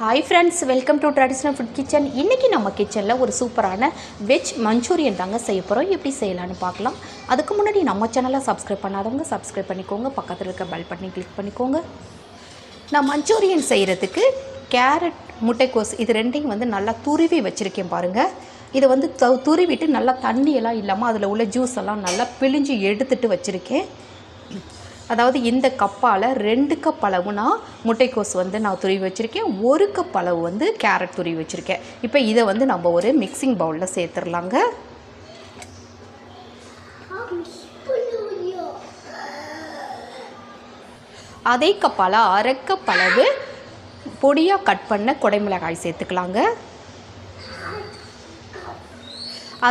Hi friends, welcome to traditional food kitchen. இன்றைக்கி நம்ம கிச்சனில் ஒரு சூப்பரான வெஜ் மஞ்சூரியன் தாங்க செய்ய போகிறோம். எப்படி செய்யலான்னு பார்க்கலாம். அதுக்கு முன்னாடி நம்ம சேனலை சப்ஸ்கிரைப் பண்ணாதவங்க சப்ஸ்கிரைப் பண்ணிக்கோங்க. பக்கத்தில் இருக்க பெல் பட்டனை கிளிக் பண்ணிக்கோங்க. நான் மஞ்சூரியன் செய்கிறதுக்கு கேரட், முட்டைக்கோஸ் இது ரெண்டையும் நல்லா துருவி வச்சுருக்கேன் பாருங்கள். இதை துருவிட்டு நல்லா தண்ணியெல்லாம் இல்லாமல் அதில் உள்ள ஜூஸ் எல்லாம் நல்லா பிழிஞ்சு எடுத்துகிட்டு வச்சுருக்கேன். அதாவது இந்த கப்பால் 2 கப் அளவு நான் முட்டைக்கோஸ் நான் துருவி வச்சுருக்கேன். 1 கப் அளவு கேரட் துருவி வச்சுருக்கேன். இப்போ இதை நம்ம ஒரு மிக்சிங் பவுலில் சேர்த்துடலாங்க. அதே கப்பால் 1/2 கப் அளவு பொடியாக கட் பண்ண குடைமிளகாய் சேர்த்துக்கலாங்க.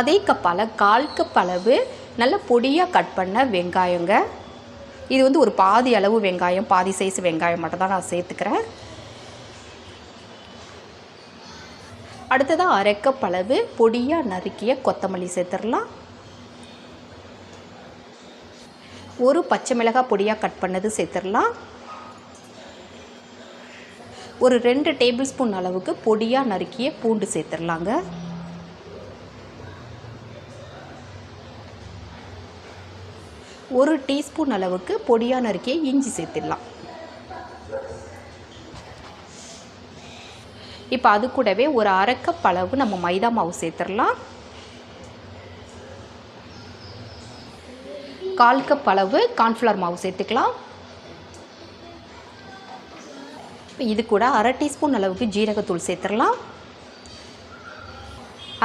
அதே கப்பால் 1/4 கப் அளவு நல்ல பொடியாக கட் பண்ண வெங்காயங்க. இது ஒரு பாதி அளவு வெங்காயம், பாதி சைஸ் வெங்காயம் மட்டும் தான் நான் சேர்த்துக்கிறேன். அடுத்ததாக 1/2 கப் அளவு பொடியாக நறுக்கிய கொத்தமல்லி சேர்த்துடலாம். ஒரு பச்சை மிளகாய் பொடியாக கட் பண்ணது சேர்த்துடலாம். ஒரு 2 டேபிள் ஸ்பூன் அளவுக்கு பொடியாக நறுக்கிய பூண்டு சேர்த்துடலாங்க. ஒரு டீஸ்பூன் அளவுக்கு பொடியாக நறுக்கிய இஞ்சி சேர்த்துடலாம். இப்போ அது கூடவே ஒரு 1/2 கப் அளவு நம்ம மைதா மாவு சேர்த்துடலாம். 1/4 கப் அளவு கார்ன்ஃப்ளவர் மாவு சேர்த்துக்கலாம். இது கூட 1/2 டீஸ்பூன் அளவுக்கு ஜீரகத்தூள் சேர்த்துடலாம்.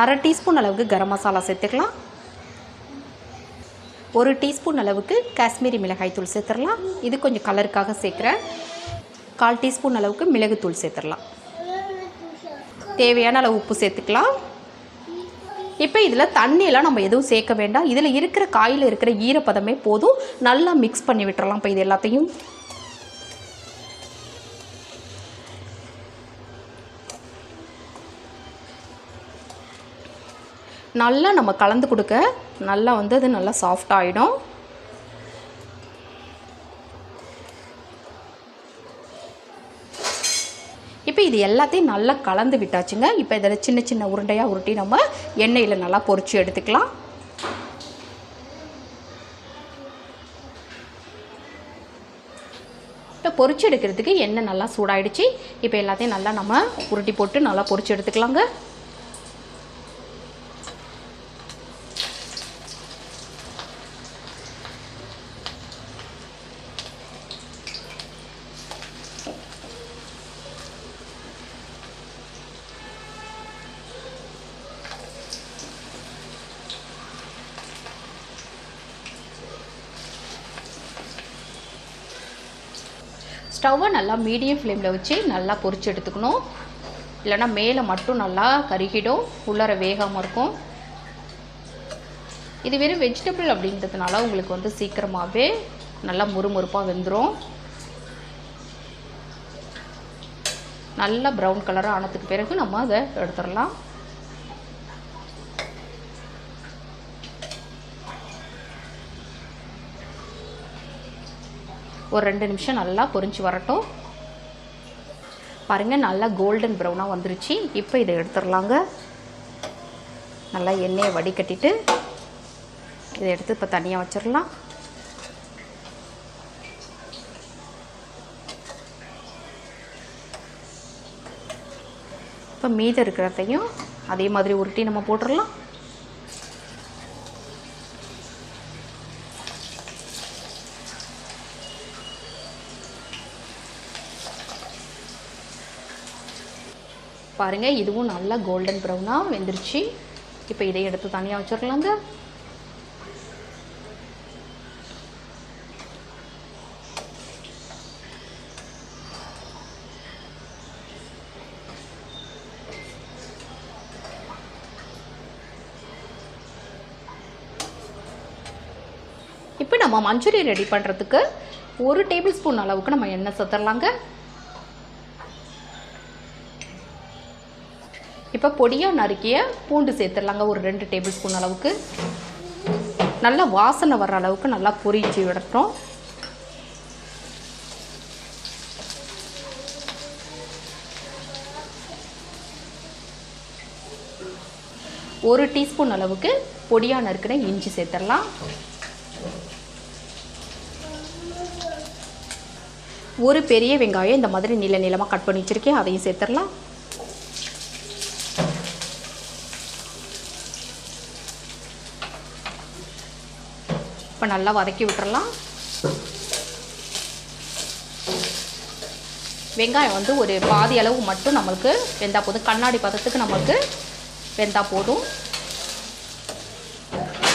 1/2 டீஸ்பூன் அளவுக்கு கரம் மசாலா சேர்த்துக்கலாம். 1 டீஸ்பூன் அளவுக்கு காஷ்மீரி மிளகாய் தூள் சேர்த்துடலாம். இது கொஞ்சம் கலருக்காக சேர்க்குறேன். 1/4 டீஸ்பூன் அளவுக்கு மிளகுத்தூள் சேர்த்துடலாம். தேவையான அளவு உப்பு சேர்த்துக்கலாம். இப்போ இதில் தண்ணியெல்லாம் நம்ம எதுவும் சேர்க்க வேண்டாம். இதில் இருக்கிற காயில் இருக்கிற ஈரப்பதமே போதும். நல்லா மிக்ஸ் பண்ணி விட்டுறலாம். இப்போ இது எல்லாத்தையும் நல்லா நம்ம கலந்து கொடுக்க நல்லா அது நல்லா சாஃப்ட் ஆகிடும். இப்போ இது எல்லாத்தையும் நல்லா கலந்து விட்டாச்சுங்க. இப்போ இதில் சின்ன சின்ன உருண்டையாக உருட்டி நம்ம எண்ணெயில் நல்லா பொரிச்சு எடுத்துக்கலாம். இப்போ பொரிச்சு எடுக்கிறதுக்கு எண்ணெய் நல்லா சூடாயிடுச்சு. இப்போ எல்லாத்தையும் நல்லா நம்ம உருட்டி போட்டு நல்லா பொரிச்சு எடுத்துக்கலாங்க. ஸ்டவ்வை நல்லா மீடியம் ஃப்ளேமில் வச்சு நல்லா பொரிச்சு எடுத்துக்கணும். இல்லைனா மேலே மட்டும் நல்லா கருகிடும், உள்ளார வேகாமல் இருக்கும். இது வெறும் வெஜிடபிள் அப்படின்றதுனால உங்களுக்கு சீக்கிரமாகவே நல்லா முறுமுறுப்பாக வெந்துடும். நல்லா ப்ரௌன் கலராக ஆனதுக்கு பிறகு நம்ம அதை எடுத்துடலாம். ஒரு 2 நிமிஷம் நல்லா பொரிஞ்சு வரட்டும். பாருங்கள், நல்லா கோல்டன் ப்ரௌனாக வந்துருச்சு. இப்போ இதை எடுத்துடலாங்க. நல்லா எண்ணெயை வடிகட்டிட்டு இதை எடுத்து இப்போ தனியாக வச்சிடலாம். இப்போ மீதம் இருக்கிறதையும் அதே மாதிரி உருட்டி நம்ம போட்டுடலாம். பாருங்கள், இதுவும் நல்லா கோல்டன் ப்ரௌனாக வெந்துருச்சு. இப்போ இதை எடுத்து தனியாக வச்சிடலாங்க. இப்போ நம்ம மஞ்சூரியன் ரெடி பண்ணுறதுக்கு 1 டேபிள் ஸ்பூன் அளவுக்கு நம்ம எண்ணெய் சேர்த்துடலாங்க. இப்போ பொடியாக நறுக்கிய பூண்டு சேர்த்துடலாங்க. ஒரு 2 டேபிள் ஸ்பூன் அளவுக்கு. நல்லா வாசனை வர்ற அளவுக்கு நல்லா பொரிச்சு விடட்டும். 1 டீஸ்பூன் அளவுக்கு பொடியாக நறுக்கின இஞ்சி சேர்த்துடலாம். 1 பெரிய வெங்காயம் இந்த மாதிரி நீள நீளமாக கட் பண்ணி வச்சுருக்கேன், அதையும் சேர்த்துடலாம். இப்போ நல்லா வதக்கி விட்டுறலாம். வெங்காயம் வந்து ஒரு பாதி அளவு மட்டும் நம்மளுக்கு வெந்தால் போதும், கண்ணாடி பதத்துக்கு நம்மளுக்கு வெந்தால் போதும்.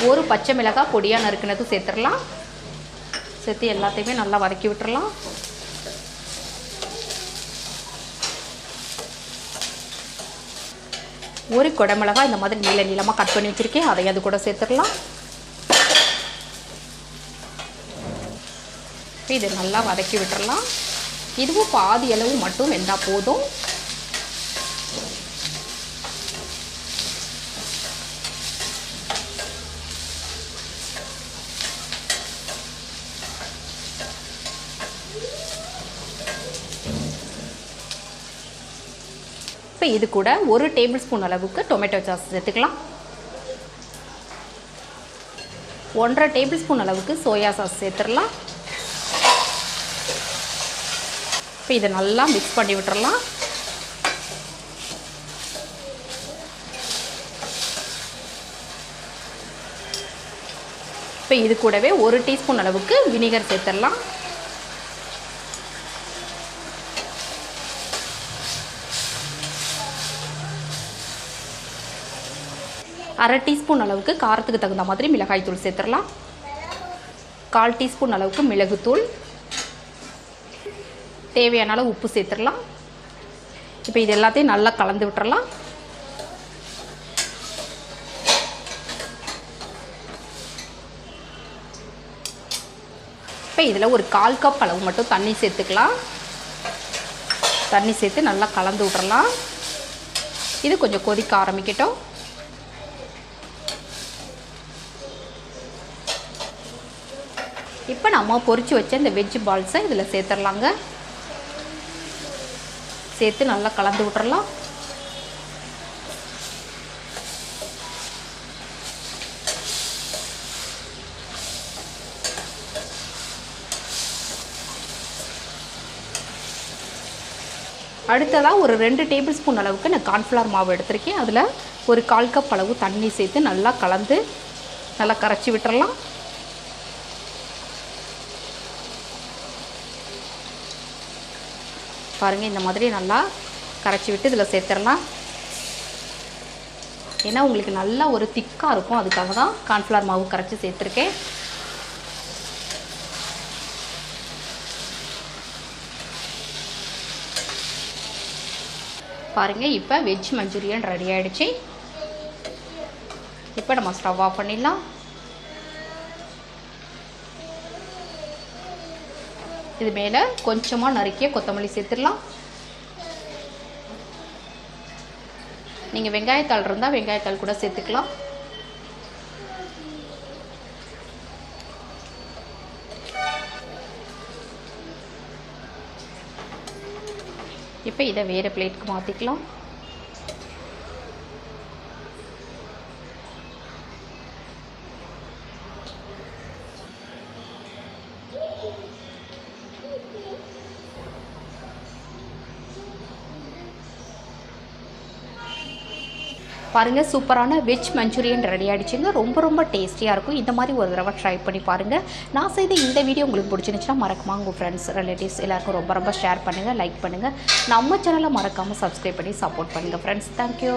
1 பச்சை மிளகாய் பொடியாக நறுக்கினது சேர்த்துடலாம். சேர்த்து எல்லாத்தையுமே நல்லா வதக்கி விட்டுறலாம். ஒரு குடமிளகாய் இந்த மாதிரி நீள நீளமாக கட் பண்ணி வச்சுருக்கேன், அதை அது கூட சேர்த்துடலாம். இது நல்லா வதக்கி விட்டுறலாம். இதுவும் பாதி அளவு மட்டும் வெந்தால் போதும். இப்போ இது கூட 1 டேபிள் ஸ்பூன் அளவுக்கு டொமேட்டோ சாஸ் சேர்த்துக்கலாம். 1.5 டேபிள் ஸ்பூன் அளவுக்கு சோயா சாஸ் சேர்த்துடலாம். இப்போ இதை நல்லா மிக்ஸ் பண்ணி விட்டுறலாம். இப்போ இது கூடவே 1 டீஸ்பூன் அளவுக்கு வினிகர் சேர்த்துடலாம். அரை டீஸ்பூன் அளவுக்கு காரத்துக்கு தகுந்த மாதிரி மிளகாய் தூள் சேர்த்துடலாம். 1/4 டீஸ்பூன் அளவுக்கு மிளகுத்தூள், தேவையான அளவு உப்பு சேர்த்துடலாம். இப்போ இது எல்லாத்தையும் நல்லா கலந்து விட்டுறலாம். இப்போ இதில் ஒரு 1/4 கப் அளவு மட்டும் தண்ணி சேர்த்துக்கலாம். தண்ணி சேர்த்து நல்லா கலந்து விட்டுறலாம். இது கொஞ்சம் கொதிக்க ஆரம்பிக்கட்டும். இப்போ நம்ம பொரிச்சு வச்ச இந்த வெஜ் பால்ஸை இதில் சேர்த்துடலாங்க. சேர்த்து நல்லா கலந்து விட்டுறலாம். அடுத்ததாக ஒரு 2 டேபிள் ஸ்பூன் அளவுக்கு நான் கார்ன்ஃப்ளவர் மாவு எடுத்திருக்கேன். அதில் ஒரு 1/4 கப் அளவு தண்ணி சேர்த்து நல்லா கலந்து நல்லா கரைச்சி விட்டுறலாம். பாருங்கள், இந்த மாதிரி நல்லா கரைச்சி விட்டு இதில் சேர்த்துடலாம். ஏன்னா உங்களுக்கு நல்லா ஒரு திக்காக இருக்கும், அதுக்காக தான் கார்ன்ஃப்ளவர் மாவு கரைச்சி சேர்த்துருக்கேன். பாருங்கள், இப்போ வெஜ் மஞ்சூரியன் ரெடி ஆகிடுச்சு. இப்போ நம்ம ஸ்டவ் ஆஃப் பண்ணிடலாம். இது மேலே கொஞ்சமாக நறுக்கிய கொத்தமல்லி சேர்த்துடலாம். நீங்கள் வெங்காயத்தாள் இருந்தால் வெங்காயத்தாள் கூட சேர்த்துக்கலாம். இப்போ இதை வேறு பிளேட்டுக்கு மாற்றிக்கலாம். பாருங்கள், சூப்பரான வெஜ் மஞ்சூரியன் ரெடி ஆகிடுச்சுங்க. ரொம்ப ரொம்ப டேஸ்டியாக இருக்கும். இந்த மாதிரி ஒரு தடவை ட்ரை பண்ணி பாருங்கள். நான் செய்த இந்த வீடியோ உங்களுக்கு பிடிச்சிருந்துச்சுன்னா மறக்காம உங்கள் ஃப்ரெண்ட்ஸ் ரிலேட்டிவ்ஸ் எல்லாருக்கும் ரொம்ப ரொம்ப ஷேர் பண்ணுங்கள், லைக் பண்ணுங்கள். நம்ம சேனலை மறக்காமல் சப்ஸ்கிரைப் பண்ணி சப்போர்ட் பண்ணுங்கள் ஃப்ரெண்ட்ஸ். தேங்க்யூ.